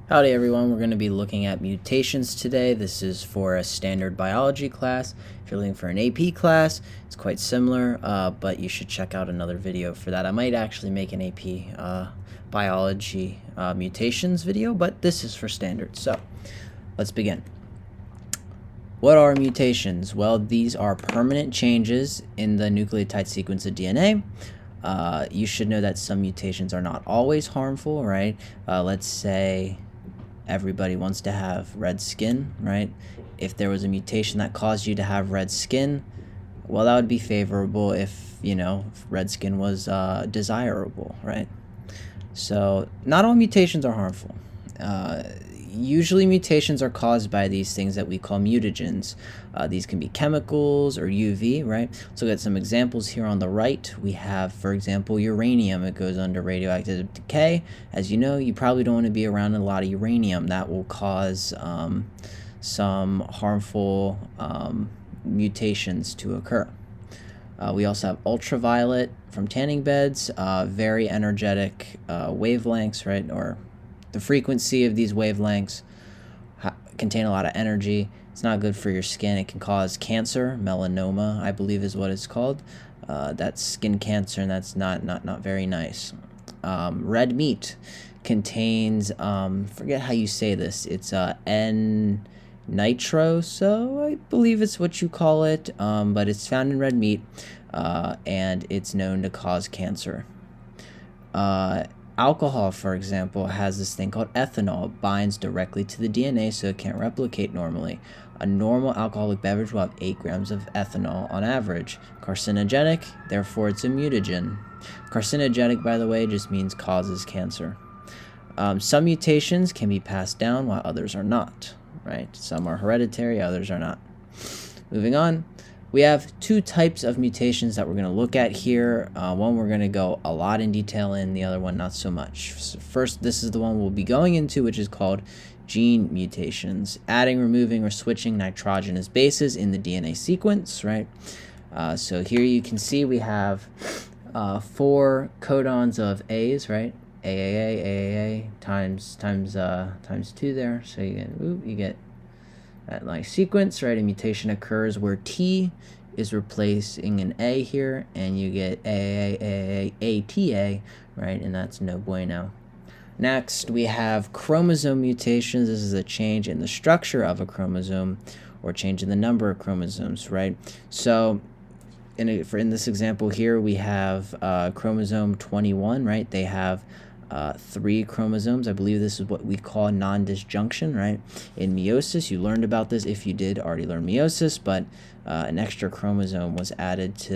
Howdy everyone, we're going to be looking at mutations today. This is for a standard biology class. If you're looking for an AP class, it's quite similar, but you should check out another video for that. I might actually make an AP biology mutations video, but this is for standard. So let's begin. What are mutations? Well, these are permanent changes in the nucleotide sequence of DNA. You should know that some mutations are not always harmful, right? Let's say everybody wants to have red skin, right? If there was a mutation that caused you to have red skin, well, that would be favorable if, if red skin was desirable, right? So not all mutations are harmful. Usually mutations are caused by these things that we call mutagens. These can be chemicals or UV, right? So look at some examples here on the right. We have, for example, uranium. It goes under radioactive decay. As you know, you probably don't want to be around a lot of uranium. That will cause some harmful mutations to occur. We also have ultraviolet from tanning beds, very energetic wavelengths, right? Or the frequency of these wavelengths contain a lot of energy. It's not good for your skin. It can cause cancer, melanoma, I believe is what it's called. That's skin cancer, and that's not very nice. Red meat contains, forget how you say this. It's N-nitro, so I believe it's what you call it, but it's found in red meat, and it's known to cause cancer. Alcohol, for example, has this thing called ethanol. It binds directly to the DNA, so it can't replicate normally. A normal alcoholic beverage will have 8 grams of ethanol on average. Carcinogenic, therefore it's a mutagen. Carcinogenic, by the way, just means causes cancer. Some mutations can be passed down while others are not, right? Some are hereditary, others are not. Moving on. We have 2 types of mutations that we're going to look at here. One we're going to go a lot in detail in, the other one not so much. So first, this is the one we'll be going into, which is called gene mutations. Adding, removing, or switching nitrogenous bases in the DNA sequence, right? So here you can see we have 4 codons of A's, right? AAA times 2 there. So you get that nice sequence, right? A mutation occurs where T is replacing an A here, and you get ATA, right? And that's no bueno. Next, we have chromosome mutations. This is a change in the structure of a chromosome or change in the number of chromosomes, right? So in this example here, we have chromosome 21, right? They have 3 chromosomes. I believe this is what we call non-disjunction, right? In meiosis, you learned about this if you did already learn meiosis, but an extra chromosome was added to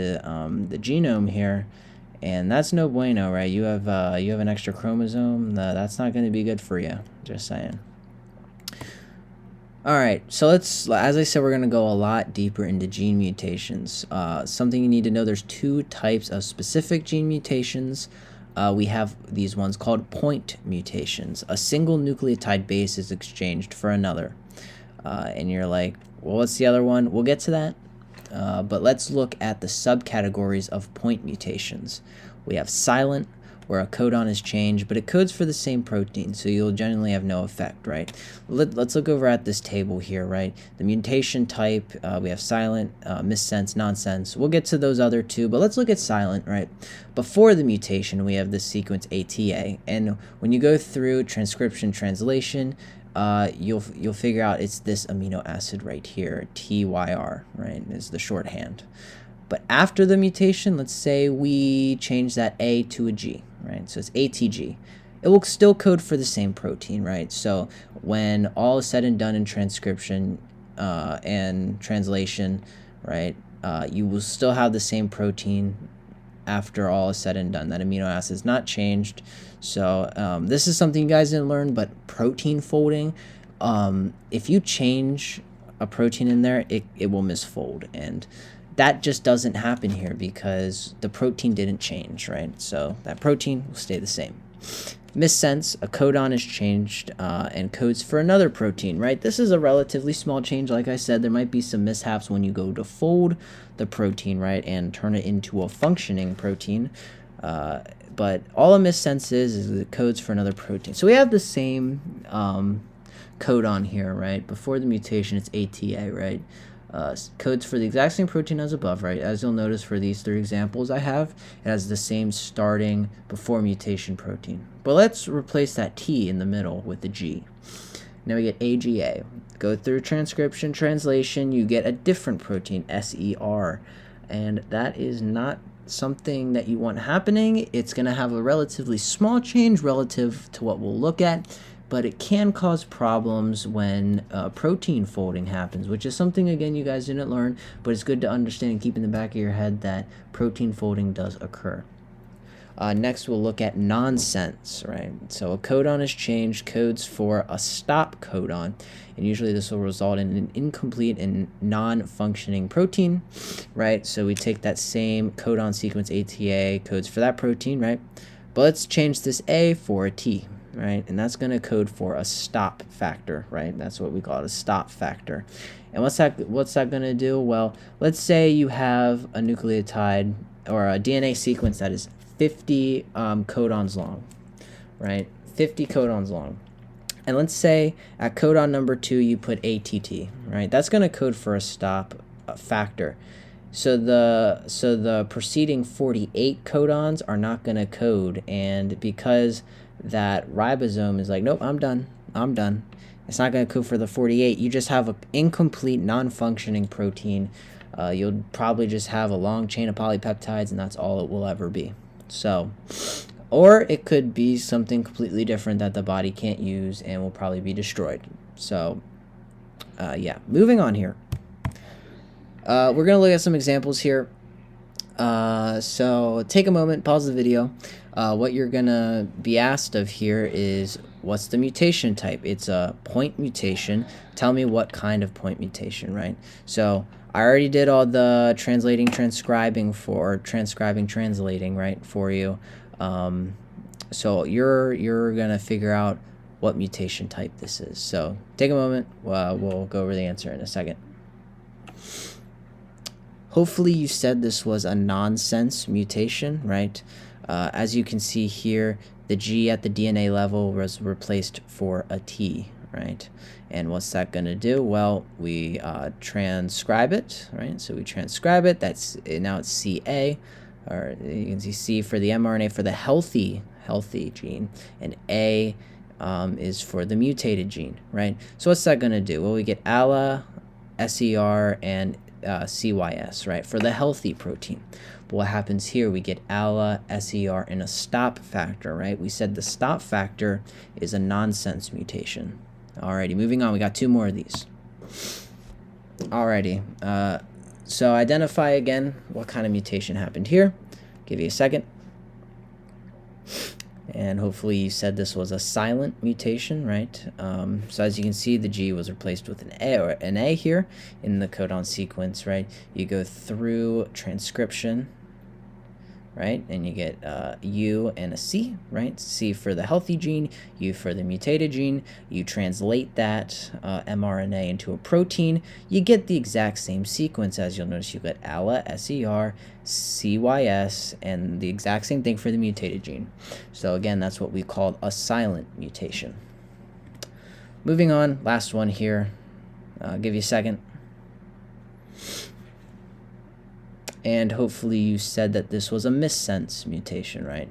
the genome here, and that's no bueno, right? You have an extra chromosome. That's not going to be good for you. Just saying. All right, so as I said, we're going to go a lot deeper into gene mutations. Something you need to know: there's 2 types of specific gene mutations. We have these ones called point mutations. A single nucleotide base is exchanged for another. And you're like, well, what's the other one? We'll get to that. But let's look at the subcategories of point mutations. We have silent, where a codon is changed, but it codes for the same protein, so you'll generally have no effect, right? Let's look over at this table here, right? The mutation type, we have silent, missense, nonsense. We'll get to those other 2, but let's look at silent, right? Before the mutation, we have the sequence ATA, and when you go through transcription translation, you'll figure out it's this amino acid right here, TYR, right, is the shorthand. But after the mutation, let's say we change that A to a G, right? So it's ATG. It will still code for the same protein, right? So when all is said and done in transcription and translation, right, you will still have the same protein after all is said and done. That amino acid is not changed. So this is something you guys didn't learn, but protein folding, if you change a protein in there, it will misfold, and that just doesn't happen here because the protein didn't change, right? So that protein will stay the same. Missense, a codon is changed and codes for another protein, right? This is a relatively small change. Like I said, there might be some mishaps when you go to fold the protein, right, and turn it into a functioning protein. But but all a missense is it codes for another protein. So we have the same codon here, right? Before the mutation, it's ATA, right? Codes for the exact same protein as above, right? As you'll notice for these 3 examples I have, it has the same starting before mutation protein. But let's replace that T in the middle with the G. Now we get AGA. Go through transcription, translation, you get a different protein, SER. And that is not something that you want happening. It's going to have a relatively small change relative to what we'll look at, but it can cause problems when protein folding happens, which is something, again, you guys didn't learn, but it's good to understand and keep in the back of your head that protein folding does occur. Next, we'll look at nonsense, right? So a codon is changed, codes for a stop codon, and usually this will result in an incomplete and non-functioning protein, right? So we take that same codon sequence, ATA, codes for that protein, right? But let's change this A for a T, right? And that's going to code for a stop factor, right? That's what we call it, a stop factor. And what's that going to do? Well, let's say you have a nucleotide or a DNA sequence that is 50 codons long, right? 50 codons long. And let's say at codon number 2 you put ATT, right? That's going to code for a stop factor. So the preceding 48 codons are not going to code, and because that ribosome is like, nope, I'm done. It's not going to code for the 48. You just have an incomplete, non-functioning protein. You'll probably just have a long chain of polypeptides, and that's all it will ever be. So, or it could be something completely different that the body can't use and will probably be destroyed. So, yeah, moving on here. We're going to look at some examples here. So take a moment, pause the video. What you're going to be asked of here is, what's the mutation type? It's a point mutation. Tell me what kind of point mutation, right? So I already did all the translating, translating, right, for you. So you're going to figure out what mutation type this is. So take a moment. We'll go over the answer in a second. Hopefully you said this was a nonsense mutation, right? As you can see here, the G at the DNA level was replaced for a T, right? And what's that going to do? Well, we transcribe it, right? So we transcribe it. Now it's CA, or you can see C for the mRNA for the healthy gene, and A is for the mutated gene, right? So what's that going to do? Well, we get ALA, SER, and CYS, right, for the healthy protein. But what happens here? We get ALA, SER, and a stop factor, right? We said the stop factor is a nonsense mutation. Alrighty, moving on. We got 2 more of these. Alrighty, so identify again what kind of mutation happened here. Give you a second. And hopefully you said this was a silent mutation, right? So as you can see, the G was replaced with an A here in the codon sequence, right? You go through transcription, right? And you get U and a C, right? C for the healthy gene, U for the mutated gene. You translate that mRNA into a protein. You get the exact same sequence. As you'll notice, you get ALA, SER, CYS, and the exact same thing for the mutated gene. So again, that's what we called a silent mutation. Moving on, last one here. I'll give you a second. And hopefully you said that this was a missense mutation, right?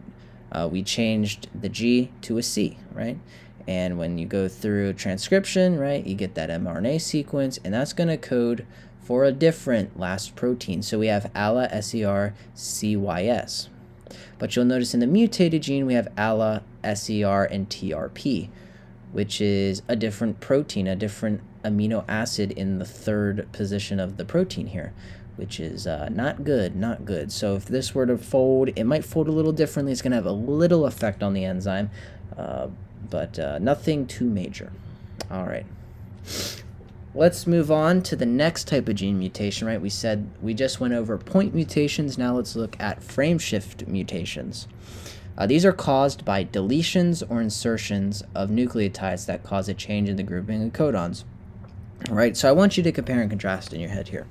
We changed the G to a C, right? And when you go through transcription, right, you get that mRNA sequence, and that's going to code for a different last protein. So we have ALA, SER, CYS. But you'll notice in the mutated gene, we have ALA, SER, and TRP, which is a different protein, a different amino acid in the 3rd position of the protein here, which is not good. So if this were to fold, it might fold a little differently. It's going to have a little effect on the enzyme, but nothing too major. All right. Let's move on to the next type of gene mutation, right? We said we just went over point mutations. Now let's look at frameshift mutations. These are caused by deletions or insertions of nucleotides that cause a change in the grouping of codons. All right, so I want you to compare and contrast in your head here.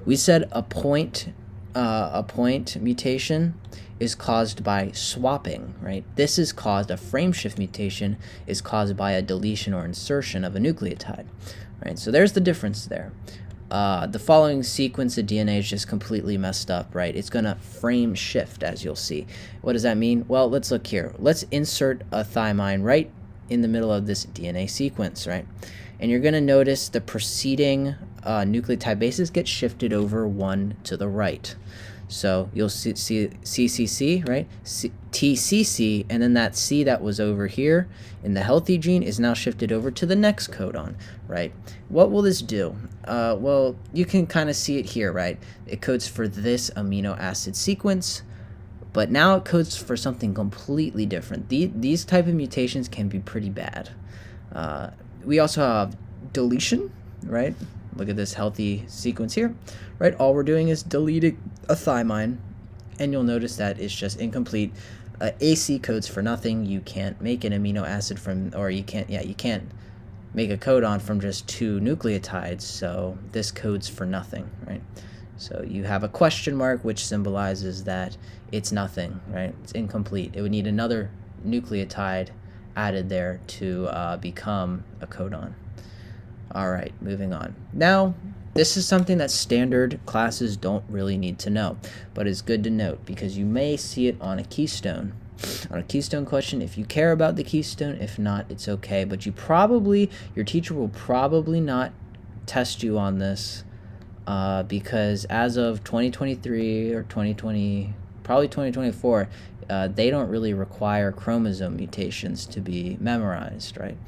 We said a point a point mutation is caused by swapping, right? This is caused, a frameshift mutation is caused by a deletion or insertion of a nucleotide, right? So there's the difference there. The following sequence of DNA is just completely messed up, right? It's going to frame shift, as you'll see. What does that mean? Well, let's look here. Let's insert a thymine right in the middle of this DNA sequence, right? And you're going to notice the preceding nucleotide bases get shifted over one to the right. So you'll see CCC, right? TCC, and then that C that was over here in the healthy gene is now shifted over to the next codon, right? What will this do? Well, you can kind of see it here, right? It codes for this amino acid sequence, but now it codes for something completely different. These type of mutations can be pretty bad. We also have deletion, right? Look at this healthy sequence here, right? All we're doing is deleting a thymine, and you'll notice that it's just incomplete. AC codes for nothing. You can't make an amino acid from, or you can't make a codon from just two nucleotides, so this codes for nothing, right? So you have a question mark, which symbolizes that it's nothing, right? It's incomplete. It would need another nucleotide added there to become a codon. All right, moving on. Now, this is something that standard classes don't really need to know, but it's good to note because you may see it on a keystone. On a keystone question, if you care about the keystone, if not, it's okay. But your teacher will probably not test you on this because as of 2023 or 2020, probably 2024, they don't really require chromosome mutations to be memorized, right?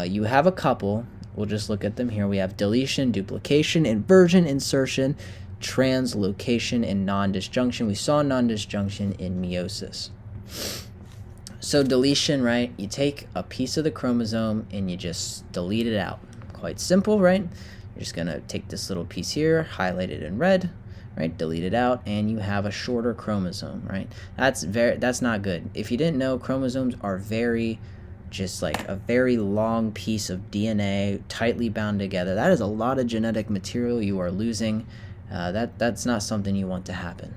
You have a couple. We'll just look at them here. We have deletion, duplication, inversion, insertion, translocation, and non-disjunction. We saw non-disjunction in meiosis. So deletion, right? You take a piece of the chromosome and you just delete it out. Quite simple, right? You're just going to take this little piece here, highlight it in red, right? Delete it out, and you have a shorter chromosome, right? That's not good. If you didn't know, chromosomes are just like a very long piece of DNA tightly bound together. That is a lot of genetic material you are losing. That's not something you want to happen.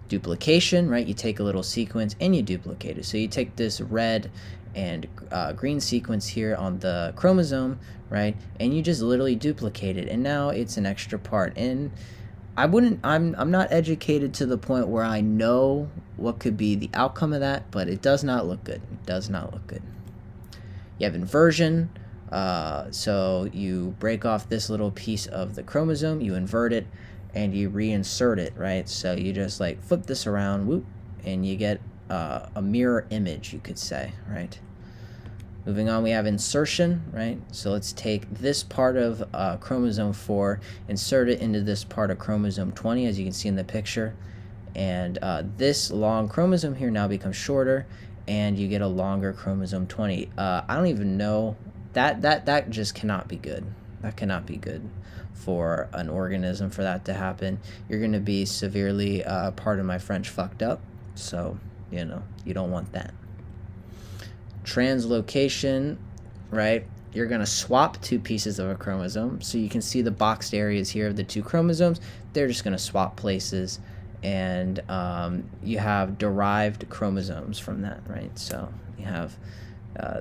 Duplication, right? You take a little sequence and you duplicate it. So you take this red and green sequence here on the chromosome, right? And you just literally duplicate it, and now it's an extra part. And I'm not educated to the point where I know what could be the outcome of that, but it does not look good. It does not look good. You have inversion, so you break off this little piece of the chromosome, you invert it, and you reinsert it, right? So you just like flip this around, whoop, and you get a mirror image, you could say, right? Moving on, we have insertion, right? So let's take this part of chromosome 4, insert it into this part of chromosome 20, as you can see in the picture. And this long chromosome here now becomes shorter, and you get a longer chromosome 20. I don't even know. That just cannot be good. That cannot be good for an organism for that to happen. You're going to be severely, pardon my French, fucked up. So, you don't want that. Translocation, right? You're going to swap two pieces of a chromosome. So you can see the boxed areas here of the two chromosomes. They're just going to swap places, and you have derived chromosomes from that, right? So you have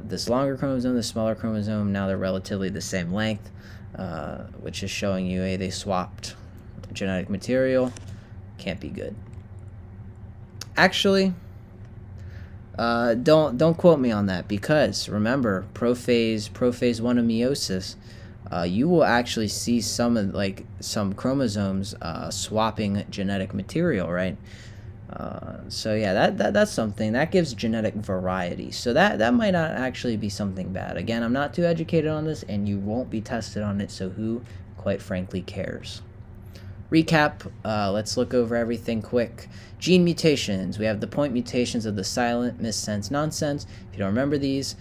this longer chromosome, this smaller chromosome. Now they're relatively the same length, which is showing you, hey, they swapped genetic material. Can't be good. Actually, don't quote me on that, because remember, prophase 1 of meiosis, you will actually see some chromosomes swapping genetic material, right? So yeah, that's something that gives genetic variety. So that might not actually be something bad. Again, I'm not too educated on this, and you won't be tested on it, so who quite frankly cares? Recap, let's look over everything quick. Gene mutations. We have the point mutations of the silent, missense, nonsense. If you don't remember these,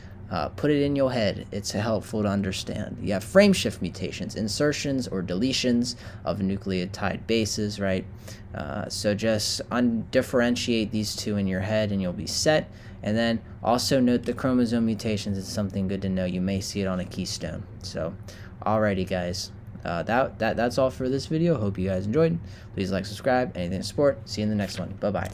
put it in your head. It's helpful to understand. You have frameshift mutations, insertions or deletions of nucleotide bases, right? So just undifferentiate these two in your head and you'll be set. And then also note the chromosome mutations. It's something good to know. You may see it on a keystone. So, alrighty, guys. That's all for this video. Hope you guys enjoyed. Please like, subscribe, anything to support. See you in the next one. Bye bye.